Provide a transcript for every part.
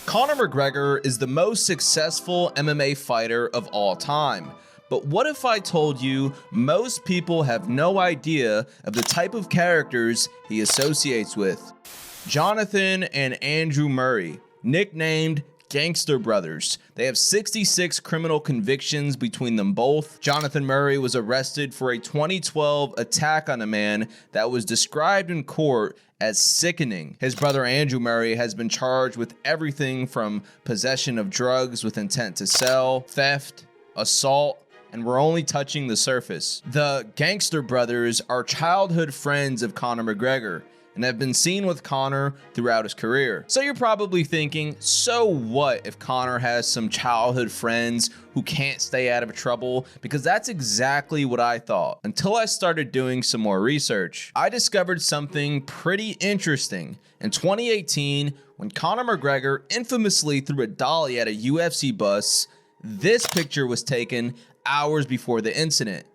Conor McGregor is the most successful MMA fighter of all time. But what if I told you most people have no idea of the type of characters he associates with? Jonathan and Andrew Murray, nicknamed Gangster Brothers. They have 66 criminal convictions between them both. Jonathan Murray was arrested for a 2012 attack on a man that was described in court as sickening. His brother Andrew Murray has been charged with everything from possession of drugs with intent to sell, theft, assault, and we're only touching the surface. The Gangster Brothers are childhood friends of Conor McGregor and have been seen with Conor throughout his career. So you're probably thinking, so what if Conor has some childhood friends who can't stay out of trouble? Because that's exactly what I thought, until I started doing some more research. I discovered something pretty interesting. In 2018, when Conor McGregor infamously threw a dolly at a UFC bus, this picture was taken hours before the incident.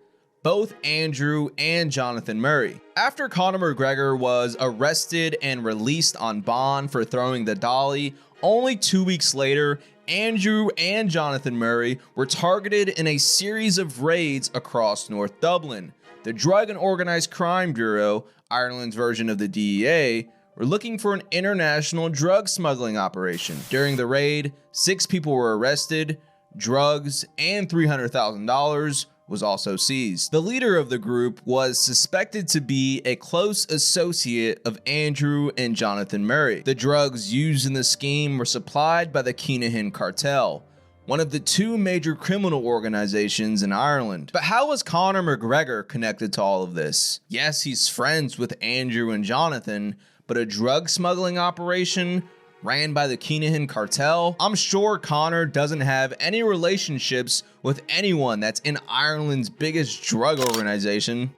Both Andrew and Jonathan Murray. After Conor McGregor was arrested and released on bond for throwing the dolly, only 2 weeks later, Andrew and Jonathan Murray were targeted in a series of raids across North Dublin. The Drug and Organised Crime Bureau, Ireland's version of the DEA, were looking for an international drug smuggling operation. During the raid, 6 people were arrested, drugs and $300,000 was also seized. The leader of the group was suspected to be a close associate of Andrew and Jonathan Murray. The drugs used in the scheme were supplied by the KINAHAN cartel, one of the 2 major criminal organizations in Ireland. But how was Conor McGregor connected to all of this? Yes, he's friends with Andrew and Jonathan, but a drug smuggling operation ran by the KINAHAN cartel? I'm sure Conor doesn't have any relationships with anyone that's in Ireland's biggest drug organization.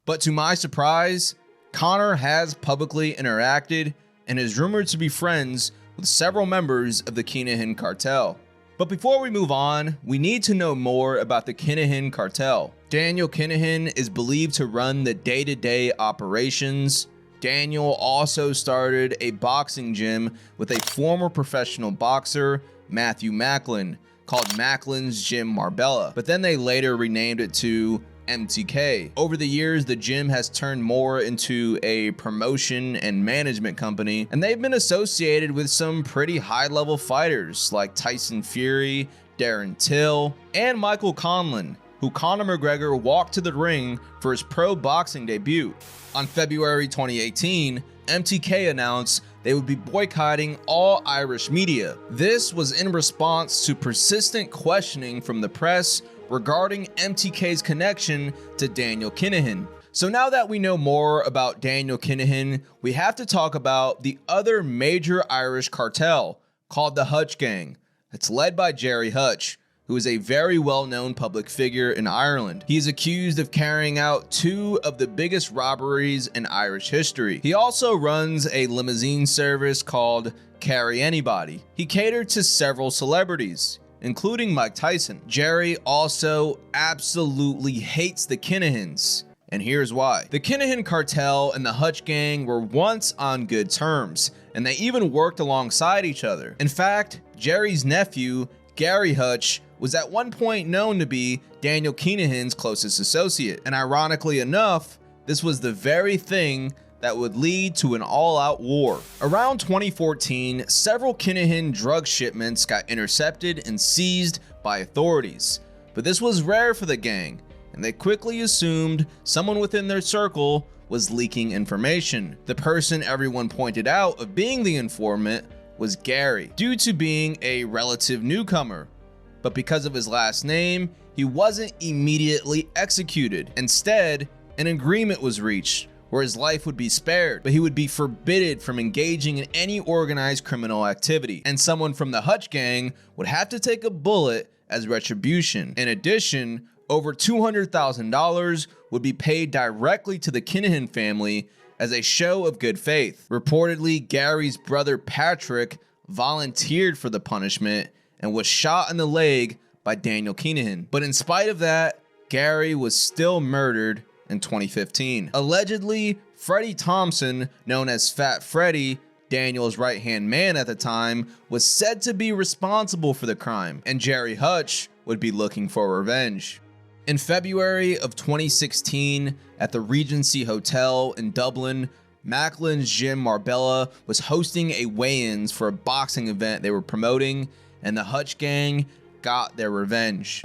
But to my surprise, Conor has publicly interacted and is rumored to be friends with several members of the KINAHAN cartel. But before we move on, we need to know more about the KINAHAN cartel. Daniel Kinahan is believed to run the day-to-day operations. Daniel also started a boxing gym with a former professional boxer, Matthew Macklin, called Macklin's Gym Marbella, but then they later renamed it to MTK. Over the years, the gym has turned more into a promotion and management company, and they've been associated with some pretty high-level fighters like Tyson Fury, Darren Till, and Michael Conlan, who Conor McGregor walked to the ring for his pro boxing debut. On February 2018, MTK announced they would be boycotting all Irish media. This was in response to persistent questioning from the press regarding MTK's connection to Daniel Kinahan. So now that we know more about Daniel Kinahan, we have to talk about the other major Irish cartel called the Hutch Gang. It's led by Gerry Hutch, who is a very well-known public figure in Ireland. He is accused of carrying out 2 of the biggest robberies in Irish history. He also runs a limousine service called Carry Anybody. He catered to several celebrities, including Mike Tyson. Gerry also absolutely hates the Kinahans, and here's why. The Kinahan cartel and the Hutch Gang were once on good terms, and they even worked alongside each other. In fact, Gerry's nephew, Gary Hutch, was at one point known to be Daniel Kinahan's closest associate, and ironically enough, this was the very thing that would lead to an all-out war. Around 2014, several Kinahan drug shipments got intercepted and seized by authorities, but this was rare for the gang, and they quickly assumed someone within their circle was leaking information. The person everyone pointed out of being the informant was Gary, due to being a relative newcomer, but because of his last name, he wasn't immediately executed. Instead, an agreement was reached where his life would be spared, but he would be forbidden from engaging in any organized criminal activity, and someone from the Hutch Gang would have to take a bullet as retribution. In addition, over $200,000 would be paid directly to the Kinahan family as a show of good faith. Reportedly, Gary's brother Patrick volunteered for the punishment and was shot in the leg by Daniel Kinahan. But in spite of that, Gary was still murdered in 2015. Allegedly, Freddie Thompson, known as Fat Freddy, Daniel's right-hand man at the time, was said to be responsible for the crime, and Jerry Hutch would be looking for revenge. In February of 2016, at the Regency Hotel in Dublin, Macklin's Gym Marbella was hosting a weigh-ins for a boxing event they were promoting, and the Hutch gang got their revenge.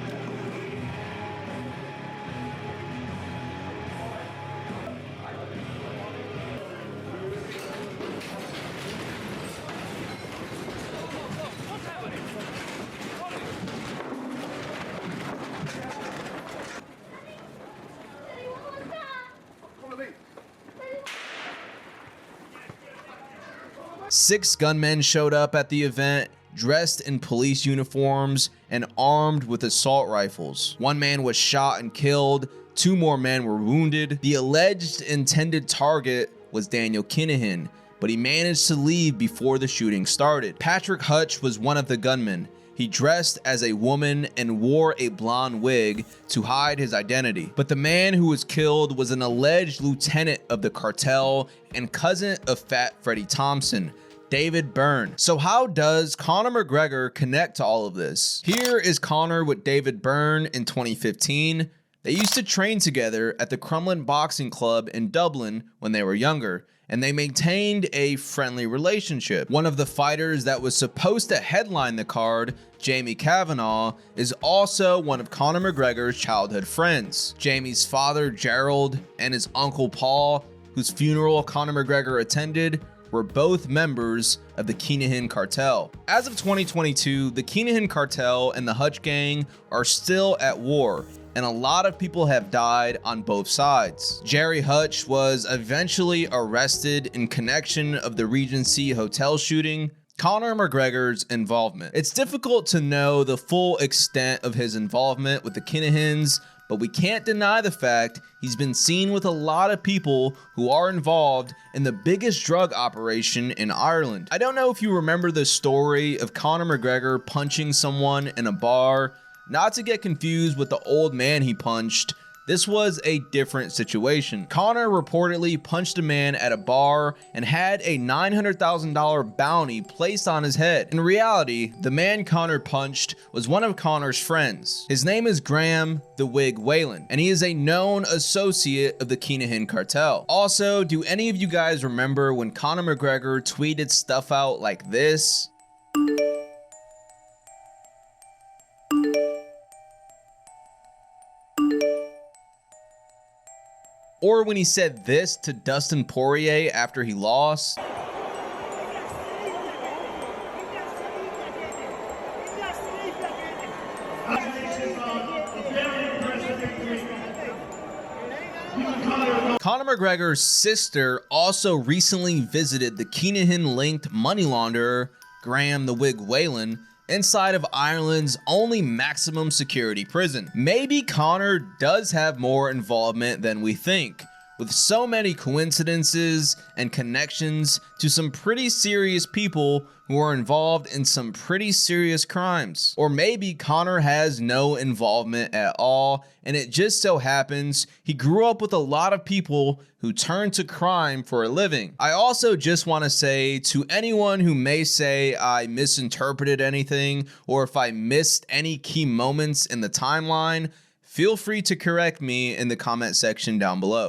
Six gunmen showed up at the event, dressed in police uniforms and armed with assault rifles. One man was shot and killed, 2 more men were wounded. The alleged intended target was Daniel Kinahan, but he managed to leave before the shooting started. Patrick Hutch was one of the gunmen. He dressed as a woman and wore a blonde wig to hide his identity. But the man who was killed was an alleged lieutenant of the cartel and cousin of Fat Freddie Thompson, David Byrne. So how does Conor McGregor connect to all of this? Here is Conor with David Byrne in 2015. They used to train together at the Crumlin Boxing Club in Dublin when they were younger, and they maintained a friendly relationship. One of the fighters that was supposed to headline the card, Jamie Kavanagh, is also one of Conor McGregor's childhood friends. Jamie's father, Gerald, and his uncle Paul, whose funeral Conor McGregor attended, were both members of the KINAHAN cartel. As of 2022, the KINAHAN cartel and the Hutch gang are still at war, and a lot of people have died on both sides. Jerry Hutch was eventually arrested in connection of the Regency Hotel shooting. Conor McGregor's involvement. It's difficult to know the full extent of his involvement with the Kinahans, but we can't deny the fact he's been seen with a lot of people who are involved in the biggest drug operation in Ireland. I don't know if you remember the story of Conor McGregor punching someone in a bar. Not to get confused with the old man he punched, this was a different situation. Conor reportedly punched a man at a bar and had a $900,000 bounty placed on his head. In reality, the man Conor punched was one of Conor's friends. His name is Graham "The Wig" Whalen, and he is a known associate of the KINAHAN cartel. Also, do any of you guys remember when Conor McGregor tweeted stuff out like this? Or when he said this to Dustin Poirier after he lost? Conor McGregor's sister also recently visited the KINAHAN-linked money launderer, Graham "The Wig" Whalen, inside of Ireland's only maximum security prison. Maybe Conor does have more involvement than we think, with so many coincidences and connections to some pretty serious people who are involved in some pretty serious crimes. Or maybe Conor has no involvement at all, and it just so happens he grew up with a lot of people who turn to crime for a living. I also just want to say to anyone who may say I misinterpreted anything, or if I missed any key moments in the timeline, feel free to correct me in the comment section down below.